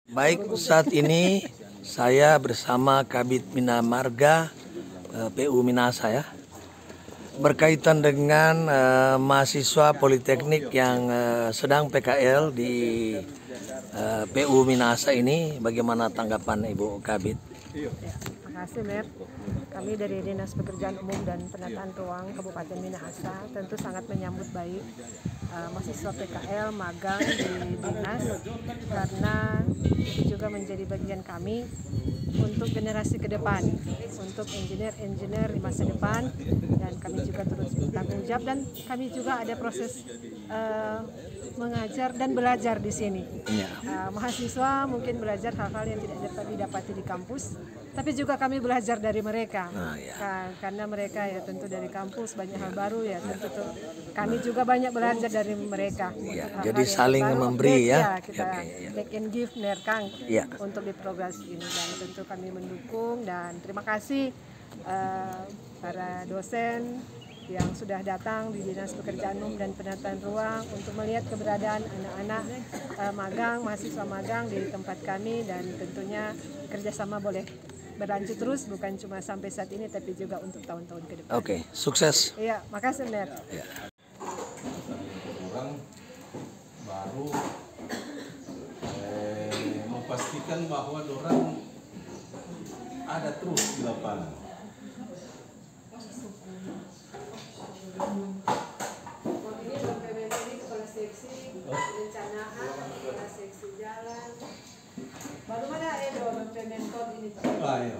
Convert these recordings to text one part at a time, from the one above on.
Baik, saat ini saya bersama Kabid Bina Marga PU Minahasa ya, berkaitan dengan mahasiswa politeknik yang sedang PKL di PU Minahasa ini. Bagaimana tanggapan Ibu Kabid? Ya, terima kasih Mer. Kami dari Dinas Pekerjaan Umum dan Penataan Ruang Kabupaten Minahasa tentu sangat menyambut baik mahasiswa PKL magang di dinas, karena itu juga menjadi bagian kami untuk generasi ke depan, untuk engineer di masa depan, dan kami juga terus bertanggung jawab, dan kami juga ada proses mengajar dan belajar di sini. Mahasiswa mungkin belajar hal-hal yang tidak dapat didapati di kampus, tapi juga kami belajar dari mereka. Karena mereka ya tentu dari kampus banyak hal baru ya, tentu kami juga banyak belajar dari mereka. Jadi saling memberi ya. Kita make and give Kang untuk di program ini, dan tentu kami mendukung dan terima kasih para dosen yang sudah datang di Dinas Pekerjaan Umum dan Penataan Ruang untuk melihat keberadaan anak-anak magang, mahasiswa magang di tempat kami, dan tentunya kerjasama boleh berlanjut terus, bukan cuma sampai saat ini tapi juga untuk tahun-tahun ke depan. Oke, sukses. Iya, makasih Ner. Orang baru memastikan bahwa orang ada terus di lapangan. Ini kepala seksi, perencanaan, kepala seksi jalan. Baru mana Mentor ini? Iya.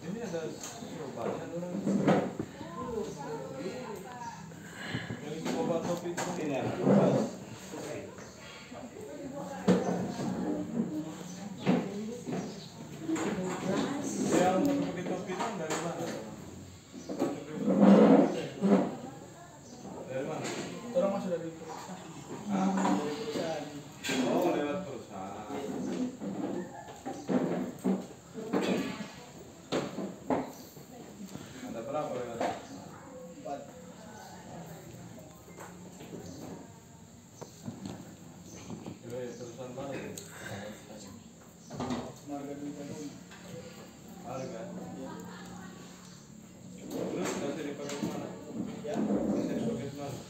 Ini ada obatnya orang. Yang obat kopi itu ini ada. Yang pakai topi itu dari mana? Dari mana? Orang masuk dari perusahaan. Dari perusahaan. Oh, lewat perusahaan. Ada berapa lewat? 4. Perusahaan mana? Marga Dunia. Harga. Terus nanti dipakai mana? Ya. Nanti dipakai mana?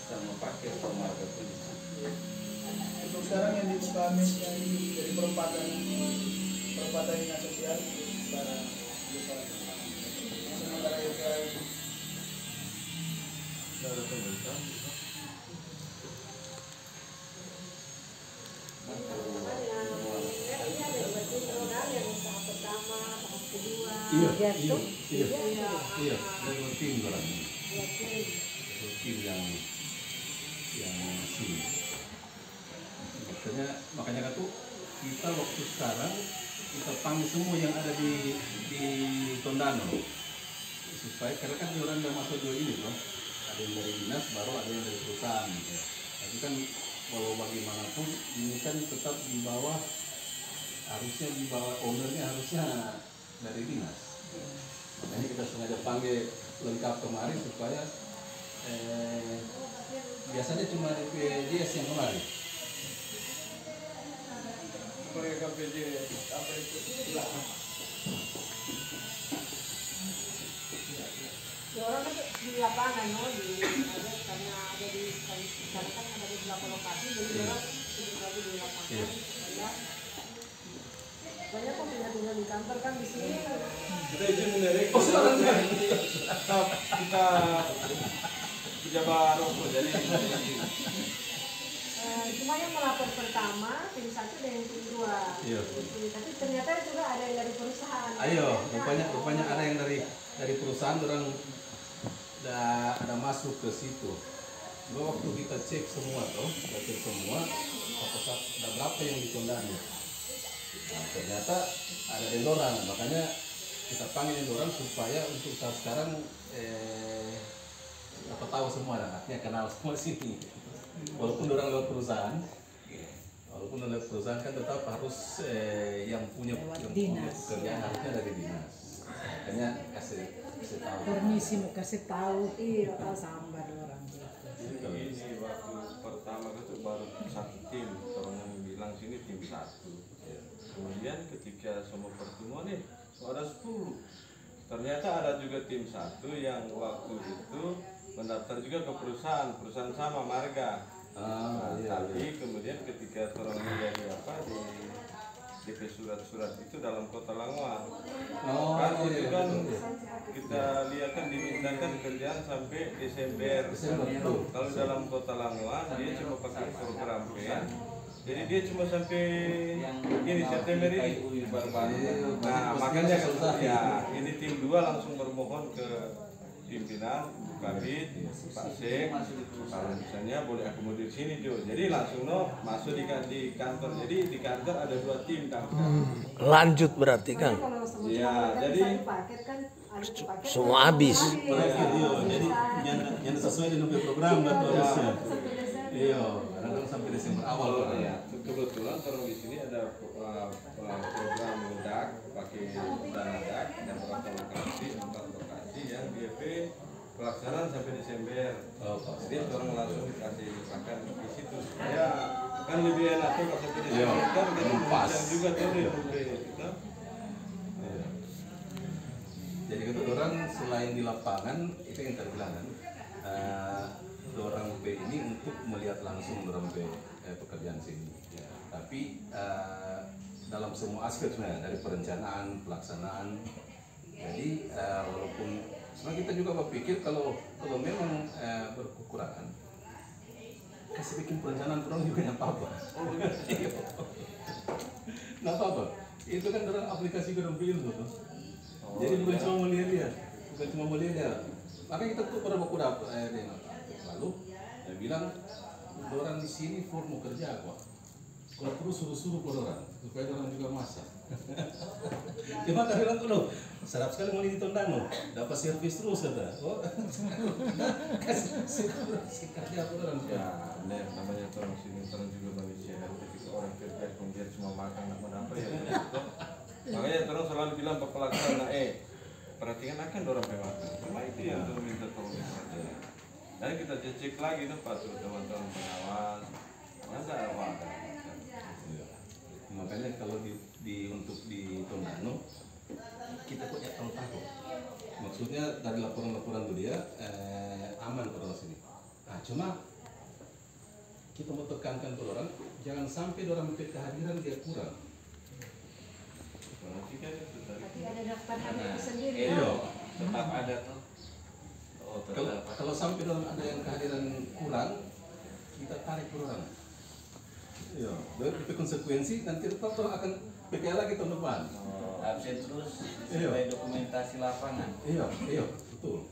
Sama pakai sama harga pun. Untuk sekarang yang di Sukamis yang dari perempatan dinas sosial para sementara itu Dari pemerintah. Iya, dari tim orang. Tim yang sini. Makanya tuh kita waktu sekarang kita panggil semua yang ada di Tondano supaya, karena kan orang yang masuk dua ini loh, ada yang dari dinas baru ada yang dari perusahaan gitu. Tapi kan walau bagaimanapun ini kan tetap di bawah, harusnya di bawah ownernya harusnya dari dinas. Makanya kita sengaja panggil lengkap kemarin supaya biasanya cuma DPJS yang kemarin. mereka PJ apa itu belakang. Orang kan di lapangan, karena ada di sana kan ada di beberapa lokasi, jadi orang lagi di lapangan. Banyak kok tinggal di kantor kan di sini. Kita izin menderek. Kita pejabat rokok jadi. Cuma yang melapor pertama tim 1 dan tim 2. Iya. Tapi ternyata juga ada yang dari perusahaan. Ayo, rupanya ada yang dari perusahaan, orang ada masuk ke situ. Waktu kita cek semua ada berapa yang ditundanya. Nah, ternyata ada endoran, makanya kita panggil endoran supaya untuk saat sekarang dapat tahu semua, artinya kenal semua sini. Walaupun orang lewat perusahaan kan tetap harus yang punya pekerjaan harusnya dari dinas. Makanya kasih tahu. Permisi mau kasih tahu, iya tahu sambar orang gitu. satu. Ya. Kemudian ketika semua pertemuan nih ada 10. Ternyata ada juga tim satu yang waktu itu mendaftar juga ke perusahaan sama marga. Tapi kemudian ketika orang menjadi di DP surat-surat itu dalam kota Langoan. Itu kan kita lihat kan dimintakan kerjaan sampai Desember. Kalau dalam kota Langoan dia cuma pakai program PN. Jadi dia cuma sampai ini September ini. Nah makanya ya ini tim 2 langsung bermohon ke pimpinan Bu Kabid, Pak Sek, kalau misalnya boleh akomodir sini Jo. Jadi langsung masuk di kantor. Jadi di kantor ada 2 tim kan. Lanjut berarti Kang. Iya, jadi Semua habis. Jadi yang sesuai dengan program dan harusnya. Iya, kadang sampai Desember awal. Ya, kebetulan orang di sini ada program DAK pakai dana DAK dan beberapa lokasi, 4 lokasi yang DP pelaksanaan sampai Desember. Jadi orang langsung dikasih makan di situ. Ya, kan lebih enak tuh kalau sampai Desember kan kita pas juga tuh di kita. Jadi itu orang selain di lapangan itu yang terbilang kan. Orang B ini untuk melihat langsung orang B pekerjaan sini. Ya. Tapi dalam semua aspek sebenarnya dari perencanaan, pelaksanaan. Jadi walaupun sebenarnya kita juga berpikir kalau memang berkekurangan, kasih bikin perencanaan orang juga yang apa-apa. Nggak apa-apa. Itu kan orang aplikasi ke dalam ilmu tuh. Jadi bukan cuma melihat, bukan cuma melihat. Makanya kita tuh pernah lalu dia bilang orang di sini mau kerja kok. Kalau perlu suruh orang supaya orang juga masak. Cuma dia bilang tuh sedap sekali mau di Tondano, dapat servis terus kata. Oh, kasih kerja orang. Ya, namanya orang sini orang juga manusia kan. Ketika orang kerja kemudian cuma makan nggak mau apa ya. Makanya terus selalu bilang ke pelaksana, perhatikan akan orang makan. Cuma itu yang terus minta tolong saja. Dan kita cek lagi tuh Pak teman-teman pengawas, masa apa? Makanya kalau untuk di Tondano kita kok ya tahu. Maksudnya dari laporan-laporan tuh dia aman ke orang sini. Nah cuma kita mau tekankan ke orang jangan sampai orang minta kehadiran dia kurang. Tapi ada daftar hadir sendiri. Iya. Tetap ada tuh. Kalau sampai orang ada yang kehadiran kurang, kita tarik orang. Iya. Itu konsekuensi nanti tetap orang akan PKL lagi tahun depan. Absen terus sesuai dokumentasi lapangan. Iya, betul.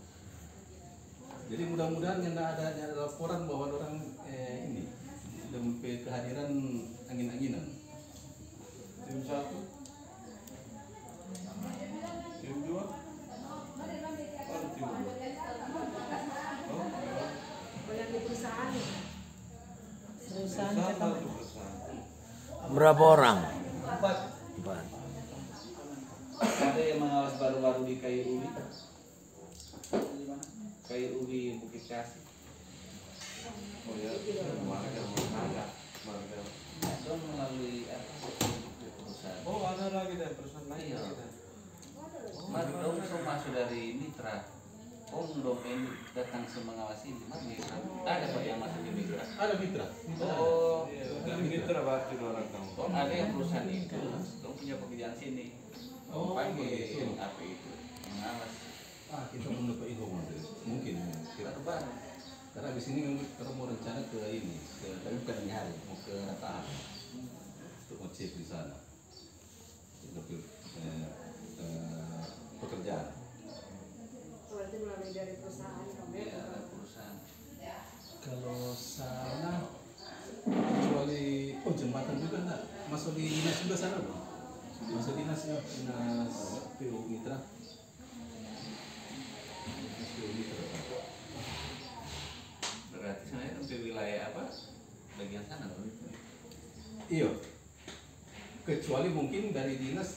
Jadi mudah-mudahan yang ada laporan bahwa orang ini sampai kehadiran angin-anginan. Tim 1, tim 2, tim 2. Banyak di perusahaan ya. Berapa orang? 4. 4. Ada yang mengawas baru-baru di KUI. KUI Bukit Kasih. Oh ya, marga. Dong melalui perusahaan. Oh ada lagi dan perusahaan lain. Iya. Mas dong masuk dari mitra. Om dong ini datang mengawasi di mana? Ada Pak yang masuk di mitra. Ada mitra. Oh, Dari mitra berarti orang kamu. oh ada yang perusahaan itu. Dong punya pekerjaan sini. Oh, Pakai begitu. apa itu mengawas. Kita belum dapat info mungkin. Baru-baru. Karena di sini kita mau rencana ke ini, tapi bukan ini hari, mau ke Rataan untuk ngecek di sana. Untuk pekerjaan. Berarti melalui dari perusahaan kamu. Iya, ada perusahaan. Kalau sana kecuali jembatan juga enggak masuk di dinas juga sana bro. Masuk dinas PU Mitra. Dinas PU Mitra. Berarti sebenarnya untuk wilayah apa? Bagian sana loh itu. Iya. Kecuali mungkin dari dinas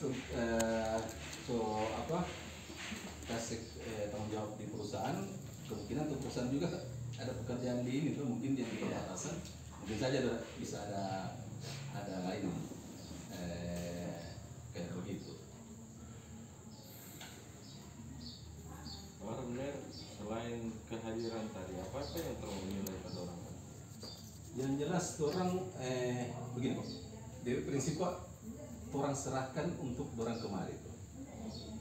kasih tanggung jawab di perusahaan, kemungkinan untuk perusahaan juga ada pekerjaan di ini tuh mungkin yang di perbatasan, mungkin saja bisa ada lain. kayak begitu. Benar, selain kehadiran tadi, apa yang terus menilai pada orang? Yang jelas orang begini kok. Dari prinsip kok orang serahkan untuk orang kemari tuh.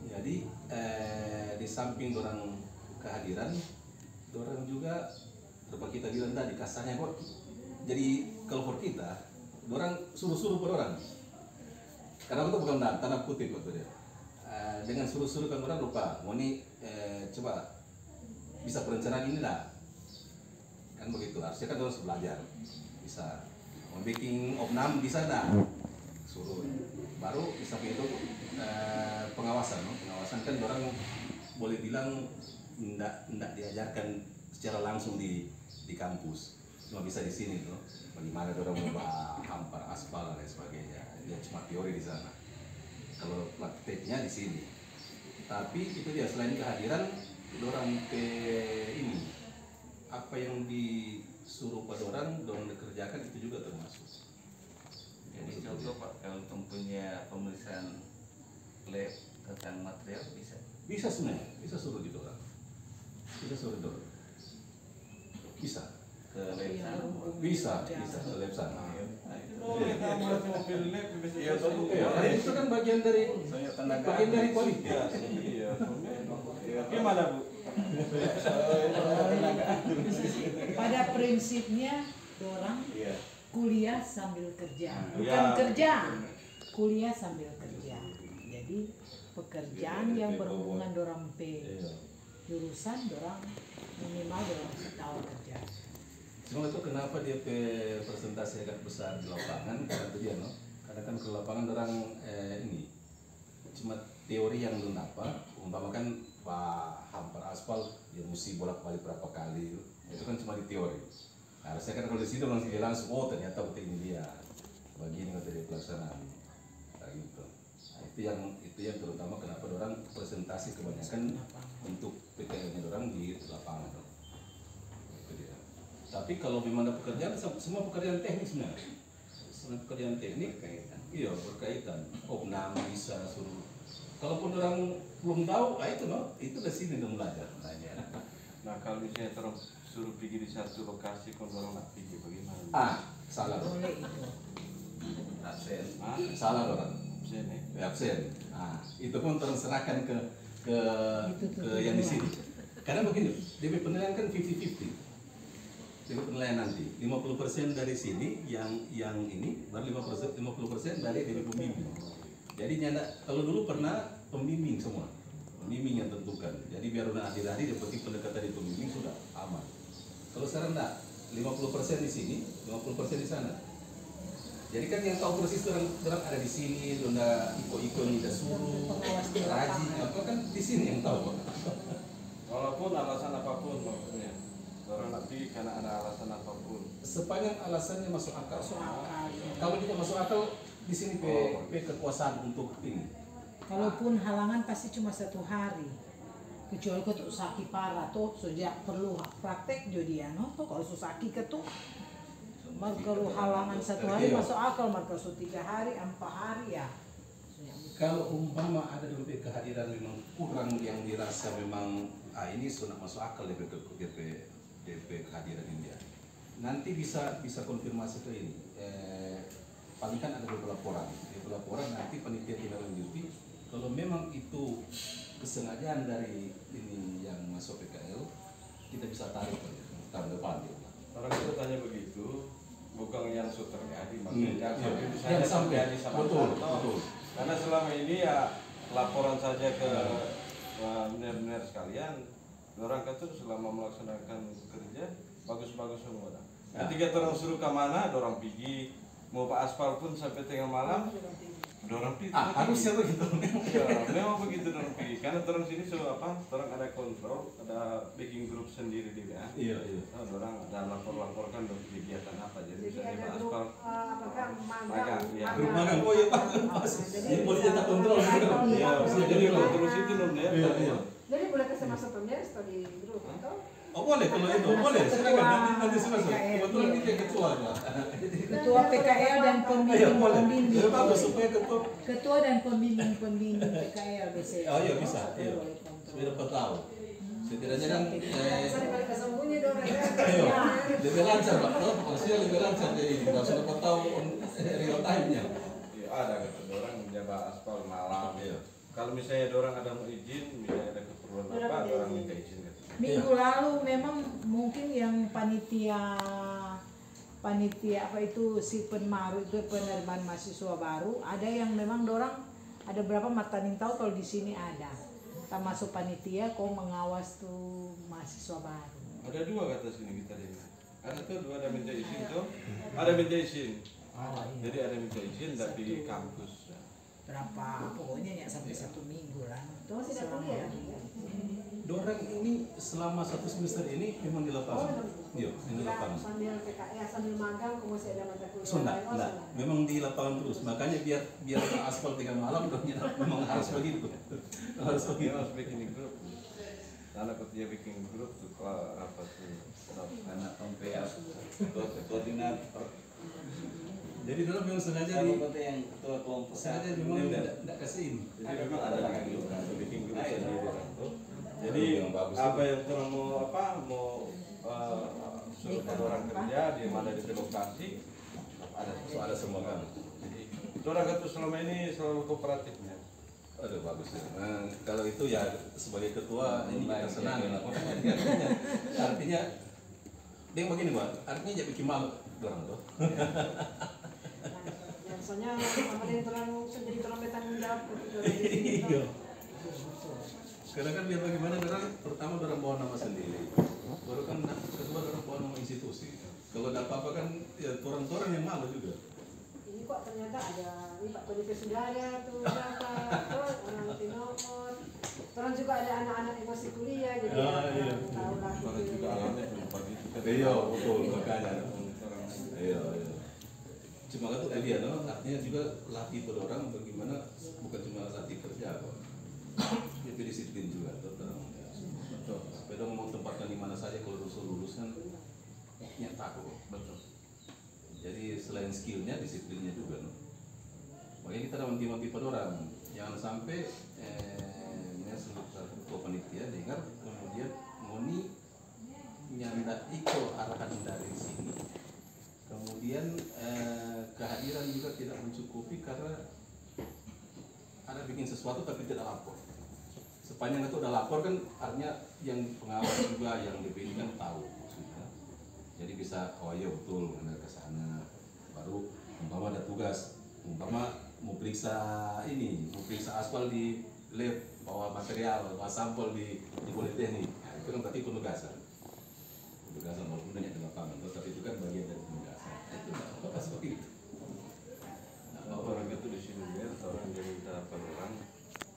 Jadi di samping orang kehadiran, orang juga seperti kita bilang tadi kasarnya kok. Jadi kalau for kita, orang suruh-suruh per orang. Karena itu bukan tanda kutip kok dia. Dengan suruh-suruh kan orang lupa. Mau nih coba bisa perencanaan ini lah. Kan begitu. Harusnya kan orang harus belajar. Bisa mau bikin opnam bisa dah. Suruh. Baru bisa itu pengawasan, no? Pengawasan kan orang boleh bilang tidak diajarkan secara langsung di kampus, cuma bisa di sini tuh. Bagaimana orang mengubah hampar aspal dan lain sebagainya, dia cuma teori di sana. Kalau prakteknya di sini. Tapi itu dia selain kehadiran, orang ke ini apa yang disuruh pada orang dikerjakan itu juga termasuk. Jadi contoh Pak, kalau mempunyai pemeriksaan lab tentang material Bisa sebenarnya, bisa suruh gitu orang. Bisa suruh itu. Bisa. ke lab sana. Bisa ke lab sana. Iya, Karena itu kan bagian dari politik. Iya. Gimana Bu? Pada prinsipnya orang kuliah sambil kerja, bukan Ya. kerja, kuliah sambil kerja. Jadi pekerjaan yang berhubungan dorang jurusan dorang minimal dorang setahun kerja. Cuma itu kenapa dia presentasi agak besar di lapangan karena itu dia no. Karena kan ke lapangan orang ini cuma teori yang belum apa. Umpama kan Pak hampar aspal dia mesti bolak-balik berapa kali itu kan cuma di teori. Harusnya kan kalau di sini langsung dia langsung oh ternyata betul ini dia begini materi pelaksanaan kayak gitu. Nah, itu yang terutama kenapa orang presentasi kebanyakan untuk PKL-nya orang di lapangan. Itu dia. Tapi kalau memang ada pekerjaan semua pekerjaan teknis sebenarnya. Semua pekerjaan teknik iya berkaitan. Opnam bisa suruh. Kalaupun orang belum tahu, itu no, itu ke sini dong belajar. Nah kalau misalnya terus suruh pergi di satu lokasi kalau orang nak pergi bagaimana? Salah dong. Boleh itu. Absen. Salah orang. Sini. Absen. Itu pun terserahkan ke yang di sini. Karena begini, DP penilaian kan 50-50. DP penilaian nanti 50% dari sini yang ini, baru 50% dari DP pembimbing. Jadi kalau dulu pernah pembimbing semua, pembimbing yang tentukan. Jadi biar udah akhir-akhir yang penting pendekatan di pembimbing sudah aman. Kalau sekarang enggak, 50% di sini, 50% di sana. Jadi kan yang tahu persis orang ada di sini, udah ikut-ikut udah suruh, rajin, apa kan di sini yang tahu. Walaupun alasan apapun maksudnya, orang nak pergi karena ada alasan apapun. Sepanjang alasannya masuk akal. Kalau kita masuk akal di sini kekuasaan untuk ini. Kalaupun halangan pasti cuma 1 hari. Kecuali kau tuh sakit parah tuh sejak perlu praktek jadi no tuh kalau susaki ke tuh. Kalau halangan 1 hari masuk akal, kalau 3 hari, 4 hari ya. Kalau umpama ada DP kehadiran memang kurang yang dirasa memang ini sudah masuk akal DP kehadiran ini ya. Nanti bisa konfirmasi ke ini. Paling kan ada beberapa laporan. Laporan nanti panitia tidak lanjuti. Kalau memang itu kesengajaan dari ini yang masuk PKL, kita bisa tarik tahun depan. Orang itu tanya begitu, bukan yang sudah terjadi, maksudnya yang sampai terjadi sama betul. Karena selama ini ya laporan saja ke benar-benar sekalian, orang kan tuh selama melaksanakan kerja bagus-bagus semua. Ketika orang suruh ke mana, orang pergi. Mau Pak Aspal pun sampai tengah malam, dorong pergi. Harusnya begitu. Ya, memang begitu dorong pergi. Karena orang sini orang ada kontrol, ada baking group sendiri di WA. Iya. Orang ada laporkan untuk kegiatan apa. Jadi misalnya ada Pak grup Aspal magang, ya. Grup magang, oh iya Pak. Jadi boleh cetak kontrol. Ya, jadi kalau terus itu ya. Jadi boleh kasih masuk pemers atau di grup atau? Oh boleh kalau itu, boleh. Silakan nanti selesai. Kebetulan ini dia ketua Pak. Ketua PKL dan Ayo boleh. pembimbing. Ya, bagus supaya ketua. Ketua dan pembimbing PKL biasanya. Oh iya bisa. Iya. Supaya dapat tahu. Setidaknya kan ayo, lebih lancar Pak. Maksudnya lebih lancar jadi ini. Kalau sudah dapat tahu real time-nya. Ya, ada kata orang menjaga aspal malam. Kalau misalnya orang ada mau izin, misalnya ada keperluan apa, orang minta izin. Minggu lalu memang mungkin yang panitia apa itu si penmaru itu penerimaan mahasiswa baru ada yang memang dorang ada berapa mata tahu kalau di sini ada termasuk panitia kok mengawas tuh mahasiswa baru. Ada dua kata sini kita ini. Ada tuh dua ada minta izin tuh, ada minta izin. Jadi ada minta izin dari kampus. Berapa pokoknya ya sampai 1 minggu lah. Tuh Dorang ini selama 1 semester ini memang di lapangan. Iya, di lapangan. Sambil PKL, sambil magang, kok masih ada mata kuliah. So, enggak, memang di lapangan terus. Makanya biar aspal 3 malam memang harus begitu. Harus begitu. Harus bikin grup. Karena ketika bikin grup tuh apa tuh? Anak PA koordinator. Jadi dalam memang sengaja Kalau kata yang ketua kelompok sengaja memang enggak kasih ini. Jadi memang ada bikin grup sendiri tuh. Jadi apa yang orang mau suruh orang kerja di mana di lokasi ada semua kan. Jadi orang itu selama ini selalu kooperatifnya. Aduh bagus ya. Nah, kalau itu ya sebagai ketua ini kita senang ya. Artinya dia begini Pak, artinya jadi bikin malu orang tuh. Soalnya kemarin terang sendiri terang bertanggung jawab. Iya. Karena kan biar bagaimana orang pertama orang bawa nama sendiri, baru kan kedua orang bawa nama institusi. Kalau ada apa-apa kan ya orang-orang yang malu juga. Ini kok ternyata ada ini Pak PDP Saudara tuh berapa, terus orang nomor, terus juga ada anak-anak yang masih kuliah jadi iya. tahu lah. Orang juga alamnya belum pagi itu kan. Iya betul makanya. Iya. Cuma kan itu dia, no? Artinya juga latih pada orang bagaimana bukan cuma latih kerja kok. Tapi disiplin juga terang. Betul. Sepeda mau tempatkan di mana saja kalau lulus kan nyata kok. Betul. Jadi selain skillnya, disiplinnya juga, no? Makanya kita ada wanti-wanti pada orang. Jangan sampai ketua panitia dengar kemudian ngoni nyanda iko arahan dari sini. Kemudian kehadiran juga tidak mencukupi karena ada bikin sesuatu tapi tidak lapor. Sepanjang itu udah lapor kan artinya yang pengawas juga yang DPI kan tahu maksudnya. Jadi bisa oh iya betul benar ke sana. Baru umpama ada tugas, umpama mau periksa aspal di lab, bawa material, bawa sampel di politeknik. Nah, itu kan berarti penugasan walaupun banyak di lapangan, tapi itu kan bagian dari penugasan. Itu nggak apa-apa seperti itu. Orang itu di sini ya, orang dia minta orang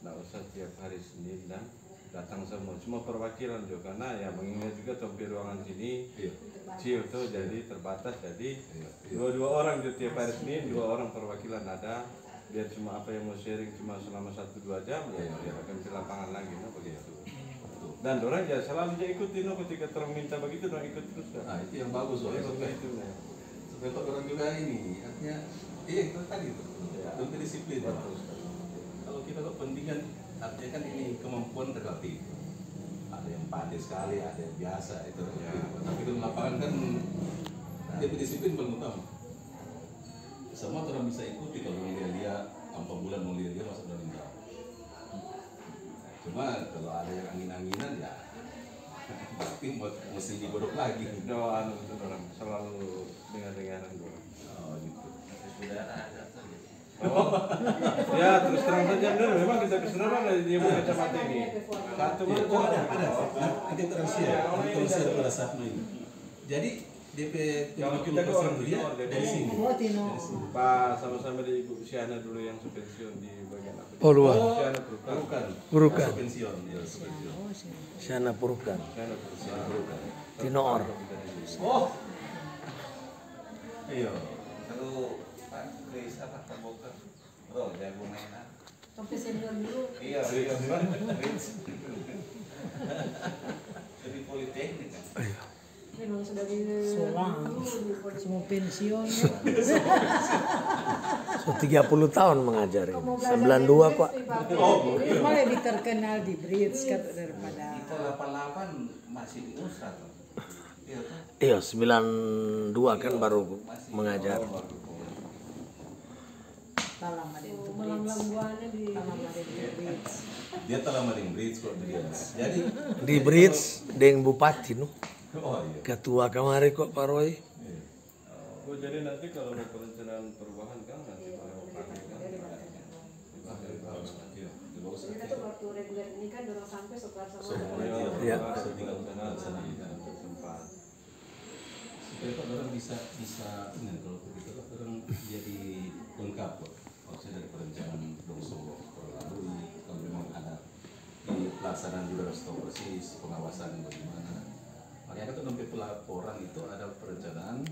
nggak usah tiap hari Senin dan datang semua, cuma perwakilan juga karena ya mengingat juga topi ruangan sini kecil tuh jadi terbatas jadi dua orang juga tiap hari Senin 2 orang perwakilan ada biar cuma apa yang mau sharing cuma selama 1-2 jam ya dia akan di lapangan lagi no begitu. Dan orang ya selalu dia ikutin no ketika orang minta begitu orang ikut terus kan. Nah itu yang bagus loh supaya itu ya. Supaya orang juga ini artinya itu tadi tuh untuk disiplin. Kalau kita kepentingan artinya kan ini kemampuan relatif. Ada yang pandai sekali, ada yang biasa itu. Ya. Tapi di lapangan kan disiplin paling utama. Semua orang bisa ikuti kalau dia 4 bulan mau dia masuk dalam jam. Cuma kalau ada yang angin-anginan ya berarti mesti digodok lagi. Doa untuk orang selalu dengar-dengaran doa. Oh gitu. Saudara ada saja. Oh, ya terus terang saja benar memang kita kesenaran dari dia bukan kacamata ini. Satu Oh ada. Nanti tersiar pada saat ini. Jadi DP kalau kita ke orang dia dari sini. Oh, Tino. Pak sama-sama di Ibu Siana dulu yang pensiun di bagian apa? Oh luar. Siana Purukan. Purukan. Pensiun dia pensiun. Siana Purukan. Siana Purukan. Tinoor. Oh. Iya. Lalu Pak Kris apa terbuka? Bro, jago mainan. Sampai senior dulu. Iya, Kris. Jadi politeknik kan. Semua pensiun. So 30 tahun mengajar ini. 92 kok. Malah lebih terkenal di Brits daripada Kita 88 masih di Usra tuh. Iya tuh. Iya, 92 kan baru mengajar. Talam ada itu Brits. Talam ada di Brits. Dia telah maring bridge kok dia. Jadi Di Brits deng bupati no. oh iya. Ketua kamari kok Pak Roy. Oh, jadi nanti kalau mau perencanaan perubahan kan nanti kalau pakai kan Kita tuh waktu reguler ini kan dorong sampai setelah Iya. Tinggal tempat. supaya kok orang bisa ini kalau begitu kok orang jadi lengkap kok. Maksudnya dari perencanaan dongso perlalui kalau memang ada di pelaksanaan juga harus tahu persis pengawasan bagaimana. Makanya kan dompet pelaporan itu ada perencanaan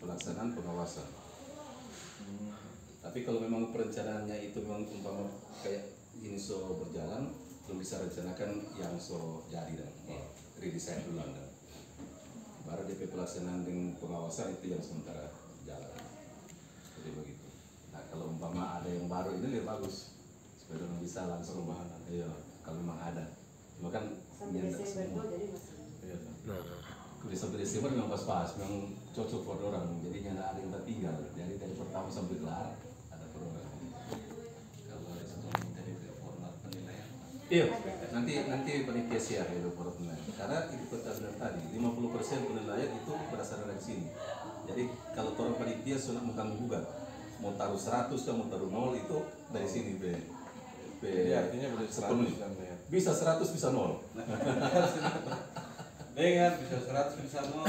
pelaksanaan pengawasan. Tapi kalau memang perencanaannya itu memang umpama kayak ini so berjalan, belum bisa rencanakan yang so jadi dan redesign dulu dan baru DP pelaksanaan dengan pengawasan itu yang sementara jalan. Jadi begitu. Nah kalau umpama ada yang baru ini lebih bagus supaya orang bisa langsung bahan. Iya, kalau memang ada. Cuma kan nyendak semua. Sampai Desember memang pas-pas, memang cocok buat orang. Jadi nyendak ada yang tertinggal. Jadi dari pertama sampai kelar ada program. Kalau ada satu dari format penilaian. Iya, nanti panitia share ya format penilaian. Karena itu kata benar tadi, 50% penilaian itu berdasarkan dari sini. Jadi kalau orang panitia sudah bukan gugat, mau taruh 100 atau mau taruh 0 itu dari sini Jadi artinya boleh 100 kan ya. Bisa 100 bisa 0. Dengar bisa 100 bisa 0.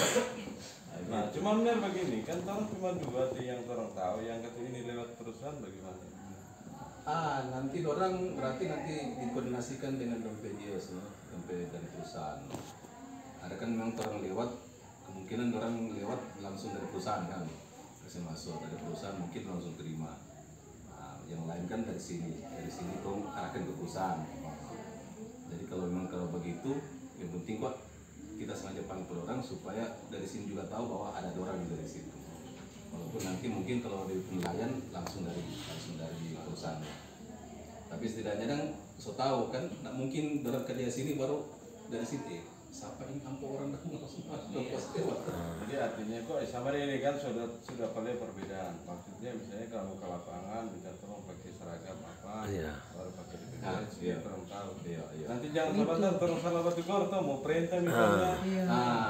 Nah, cuma benar begini kan orang cuma dua tuh yang orang tahu, yang kata ini lewat perusahaan bagaimana? Nanti orang berarti nanti dikoordinasikan dengan dompet dia, dompet dari perusahaan. Ada kan memang orang lewat, kemungkinan orang lewat langsung dari perusahaan kan, kasih masuk dari perusahaan mungkin langsung terima. Yang lain kan dari sini dong arahkan ke perusahaan. Jadi kalau memang kalau begitu, yang penting kok kita sengaja panggil orang supaya dari sini juga tahu bahwa ada orang dari situ. Walaupun nanti mungkin kalau di penilaian langsung dari perusahaan. Tapi setidaknya kan so tahu kan, nggak mungkin dalam kerja sini baru dari sini. Siapa ini ampo orang dah langsung masuk pas lewat. Jadi artinya kok sama ini kan sudah paling perbedaan. Maksudnya misalnya kalau ke lapangan bisa tolong pakai seragam apa, Iya. baru pakai di Iya. orang tahu. Iya. Nanti jangan salah terus salah batu korto mau perintah misalnya.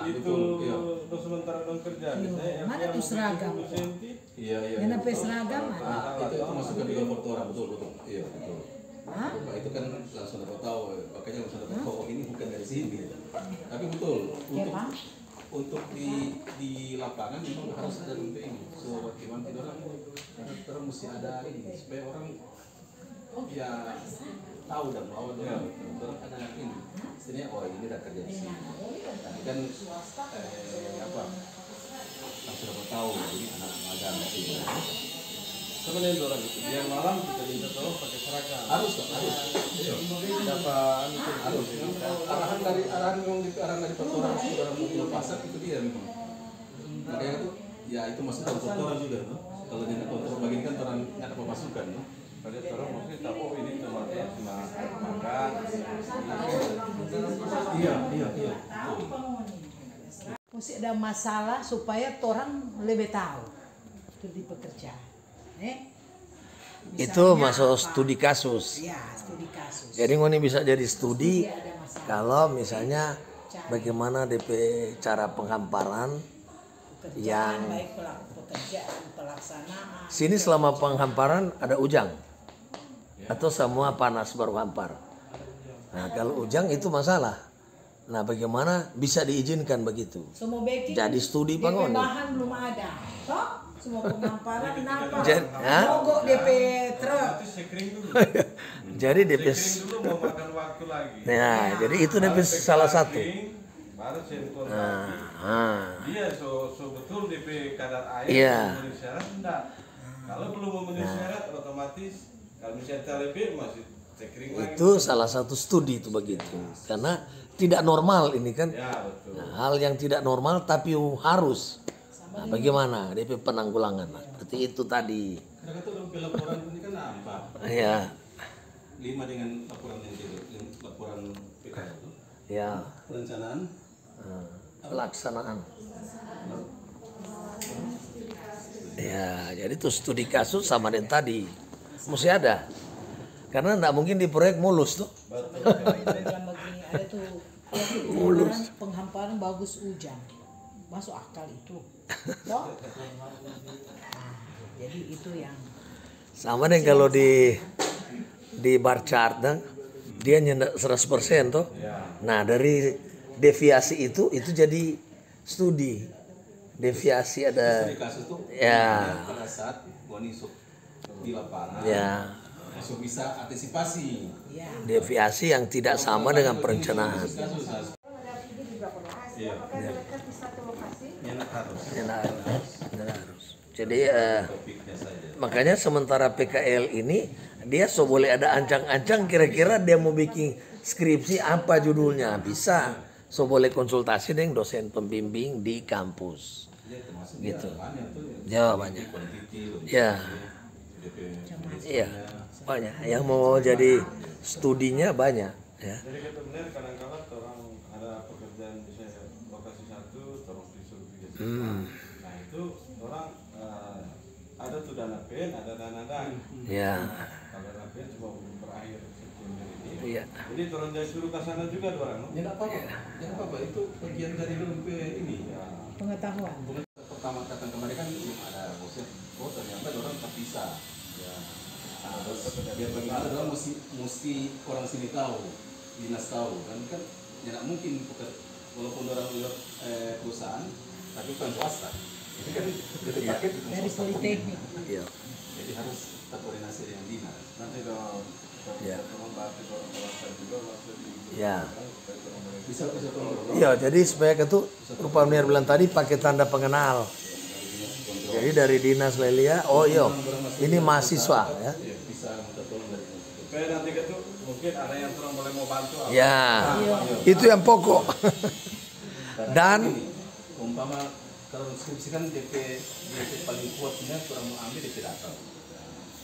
Itu betul. Iya. terus sementara dong kerja misalnya Mana tuh seragam? Iya. Yang sampai seragam ada. Itu masuk ke lapor orang betul. Iya betul. Nah, itu kan langsung dapat tahu, makanya langsung dapat tahu oh, ini bukan dari sini. Tapi betul untuk di lapangan memang harus ada dompet ini. So bagaimana tidak orang mesti ada ini supaya orang ya tahu dan bahwa orang ada ini. Istilahnya oh ini udah kerja di sini. Tadi kan langsung dapat tahu ini anak magang di sini. Sebenarnya orang itu biar malam kita minta tolong pakai seragam. Harus. Dapat Harus. Arahan memang dari peraturan mobil pasar itu dia memang. Makanya itu ya itu masuk dalam peraturan juga, no? Kalau tidak kontrol bagian kan orang ada pemasukan, no? pada orang mesti tahu oh ini tempatnya cuma makan. Iya. Mesti ada masalah supaya orang lebih tahu itu di pekerjaan. Itu Misalnya masuk apa? studi kasus. Ya, studi kasus. Jadi ini bisa jadi studi Ada masalah. kalau misalnya bagaimana DP cara penghamparan Pekerjaan, yang baik pekerjaan, pelaksanaan. sini selama penghamparan ada ujang atau semua panas baru hampar. Nah kalau ujang itu masalah. Nah bagaimana bisa diizinkan begitu? Semua backing. Jadi studi DP bangun. bahan belum ada. Toh? Semua pengamparan kenapa? Hah? Mogok DP truk. Itu sekring dulu. Jadi DP Sekring dulu mau makan waktu lagi. Nah, jadi itu DP salah satu. Baru sensor. Dia so betul DP kadar air Iya. memenuhi syarat enggak. Kalau belum memenuhi syarat otomatis kalau misalnya lebih masih sekring lagi. Itu salah satu studi itu begitu. Karena tidak normal ini kan. Ya betul. Nah, hal yang tidak normal tapi harus. Nah, bagaimana DP penanggulangan? Nah, seperti itu tadi. Karena kan dalam laporan ini kan nampak. Ya, 5 dengan laporan yang laporan PKL itu. ya. Perencanaan, Pelaksanaan. Ya, jadi tuh studi kasus sama dengan tadi mesti ada. Karena nggak mungkin di proyek mulus tuh. Program begini ada tuh penghamparan bagus hujan. Masuk akal itu. Toh? Nah, jadi itu yang Sama dengan kalau di bar chart dia nyendak 100% tuh. Nah, dari deviasi itu jadi studi. Deviasi ada studi kasus itu ya. pada saat Bonisuk di lapangan Ya, langsung bisa antisipasi. ya deviasi yang tidak sama dengan perencanaan. Iya. Enak harus. Harus. Jadi Topiknya saja. makanya sementara PKL ini dia so boleh ada ancang-ancang kira-kira dia mau bikin skripsi apa judulnya bisa so boleh konsultasi dengan dosen pembimbing di kampus gitu. Ya banyak. Ya. Iya banyak yang mau jadi studinya banyak ya. Jadi kita benar kadang-kadang orang ada pekerjaan misalnya lokasi 1 terus disuruh bikin. Nah itu orang ada tuh dana pen, ada dana dan. Ya. Kalau dana pen cuma belum berakhir September ini. Iya. Jadi orang jadi suruh ke sana juga orang. Ya enggak apa-apa, itu bagian dari LMP ini. Ya. pengetahuan. Pertama datang kemarin kan belum ada bosen. Oh ternyata orang terpisah. Ya. Biar bagaimana orang mesti orang sini tahu, dinas tahu kan tidak mungkin walaupun orang lewat perusahaan tapi bukan swasta. Ini kan dari paket Dari politeknik. Iya. jadi harus terkoordinasi dengan dinas. Nanti kalau Ya. membahas itu orang juga masuk di Ya. Bisa tolong. Iya, jadi supaya itu Rupa Meniar bilang tadi pakai tanda pengenal. Jadi dari dinas Lelia, oh iya, ini mahasiswa ya. Bisa minta tolong dari dinas. supaya nanti itu mungkin ada yang orang boleh mau bantu. Ya, itu yang pokok. Dan Umpama kalau skripsi kan DP paling kuatnya orang mau ambil DP data.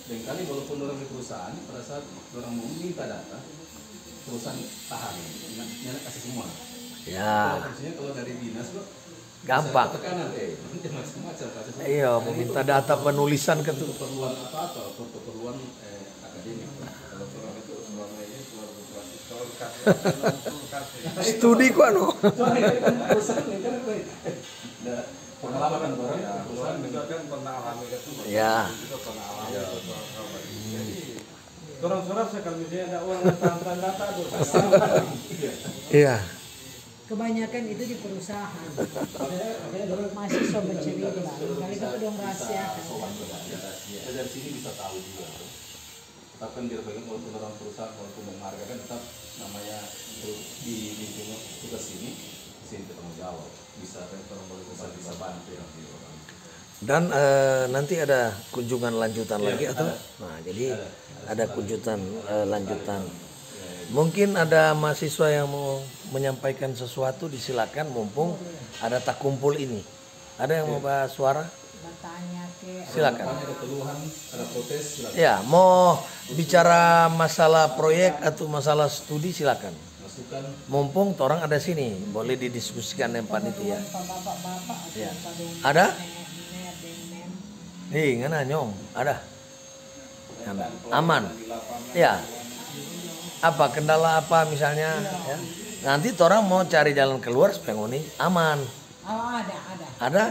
Dan kali walaupun orang di perusahaan pada saat orang mau minta data, perusahaan tahan, nyanak kasih semua. ya Kalau dari dinas kok gampang. tekanan macam-macam kasih semua. Iya, meminta data penulisan ke tuh. Keperluan apa untuk keperluan akademik. Kalau orang itu selama ini keluar berbasis kulkas. Studi kok no. Perusahaan ini kan pengalaman kan orang Ya, perusahaan juga kan pernah alami itu. Ya. Juga pernah alami itu soal jadi orang-orang sekali misalnya ada uang tahan data tuh. Iya. Kebanyakan itu di perusahaan. Mahasiswa bercerita, kali itu dong rahasiakan. Kita dari sini bisa tahu juga. Tetap kan biar bagaimana walaupun orang perusahaan walaupun marga kan tetap namanya untuk di lingkungan tugas sini bertanggung jawab bisa bisa bantu yang di orang. Dan nanti ada kunjungan lanjutan lagi atau? Nah, jadi ada kunjungan lanjutan. Mungkin ada mahasiswa yang mau menyampaikan sesuatu disilakan mumpung ada tak kumpul ini. Ada yang mau bahas suara? Bertanya ke Silakan. Ada keluhan, ada protes, silakan. Ya, mau bicara masalah proyek atau masalah studi silakan. Masukan. Mumpung orang ada sini, boleh didiskusikan dengan panitia. bapak-bapak atau Ya. pada Ada? nenek dan nem. Nih, ngana nyong, ada. Aman. Ya. Apa kendala apa misalnya? Ya. Nanti orang mau cari jalan keluar supaya ngoni aman. Oh ada. Ada?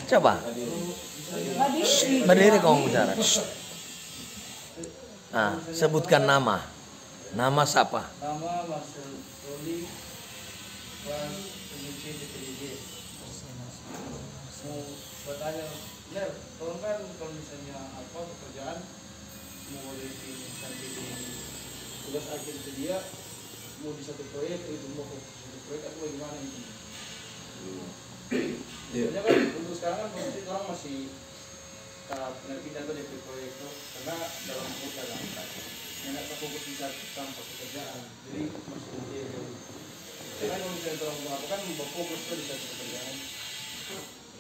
Coba. Berdiri. Berdiri kamu bicara. Nah, sebutkan nama. Nama siapa? Nama Mas Roli kelas PJJ DPDJ. Mau bertanya, Ner, tolong kan kalau misalnya apa pekerjaan mau dari sampai di tugas akhir itu dia mau di satu proyek itu mau ke satu proyek atau bagaimana itu? Sebenarnya kan untuk sekarang kan pasti orang masih tahap penerbitan atau DP proyek itu karena dalam kota kan enak fokus bisa tanpa pekerjaan jadi maksudnya karena kalau misalnya orang mau apa kan berfokus tuh di satu pekerjaan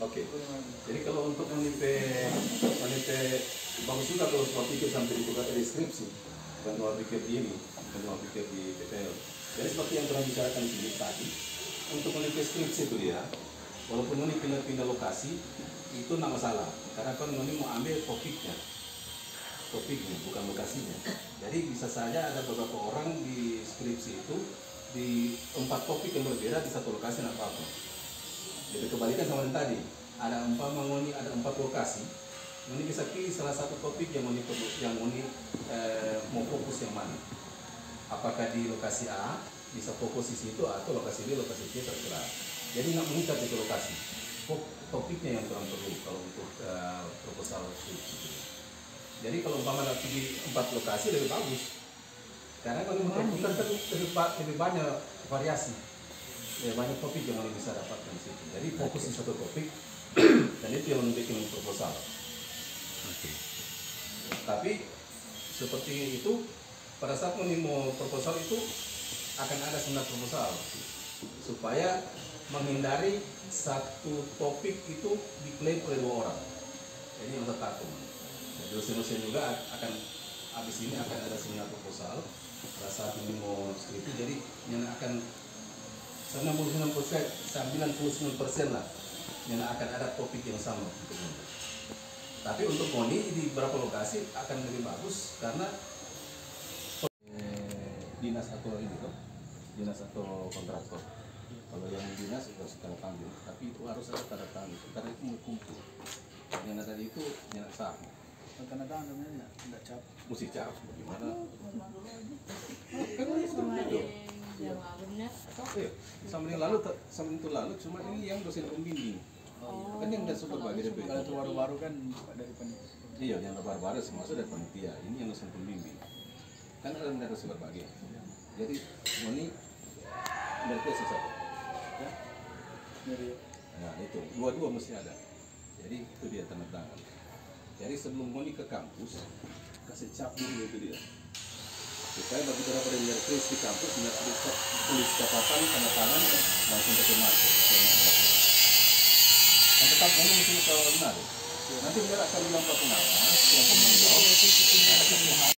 Oke. Jadi kalau untuk menipe bagus juga kalau soal pikir sampai dibuka deskripsi, bukan soal pikir di ini, bukan soal pikir di PPL. Jadi seperti yang pernah bicarakan di sini tadi, untuk menipe skripsi itu ya, walaupun ini pindah-pindah lokasi, itu nggak masalah. Karena kan ini mau ambil topiknya, bukan lokasinya. Jadi bisa saja ada beberapa orang di skripsi itu di 4 topik yang berbeda di satu lokasi nggak apa-apa. Jadi kebalikan sama yang tadi, ada 4 lokasi, Moni bisa pilih salah satu topik yang Moni mau fokus yang mana. Apakah di lokasi A bisa fokus di situ atau lokasi B, lokasi C terserah. Jadi nggak mengikat itu lokasi. Topiknya yang kurang perlu kalau untuk proposal skripsi. Jadi kalau umpama pilih 4 lokasi lebih bagus. Karena kalau kita kan lebih banyak variasi. Ya, banyak topik yang Moni bisa dapatkan di situ. Jadi fokus di satu topik dan itu yang bikin proposal. Tapi seperti itu pada saat Moni mau proposal itu akan ada seminar proposal supaya menghindari satu topik itu diklaim oleh 2 orang. Jadi yang tertakut. Dosen-dosen juga akan habis ini akan ada seminar proposal pada saat ini mau skripsi. Jadi yang akan 99% lah yang akan ada topik yang sama. Tapi untuk Moni di beberapa lokasi akan lebih bagus karena dinas atau ini tuh, dinas atau kontraktor. Kalau yang dinas harus kita panggil, tapi itu harus ada tanda tangan karena itu mau kumpul. Yang tadi itu yang sah. Tanda tangan namanya nggak cap. Mesti cap bagaimana? Sama yang lalu, cuma ini yang dosen pembimbing. Kan yang udah super bagi DP. Kalau itu baru-baru kan dari panitia. Iya, yang baru-baru semasa dari panitia. Ini yang dosen pembimbing. Kan ada yang super bagi. Jadi Moni dari satu. Ya? Nah itu, dua-dua mesti ada. Jadi itu dia tanda tangan. Jadi sebelum Moni ke kampus, kasih cap dulu itu dia. Supaya bagi beberapa yang terus di kampus, tulis catatan, tanda tangan, langsung pakai masuk. Dan tetap Moni mesti kalau benar. Nanti biar akan bilang ke pengawas, yang pengawas,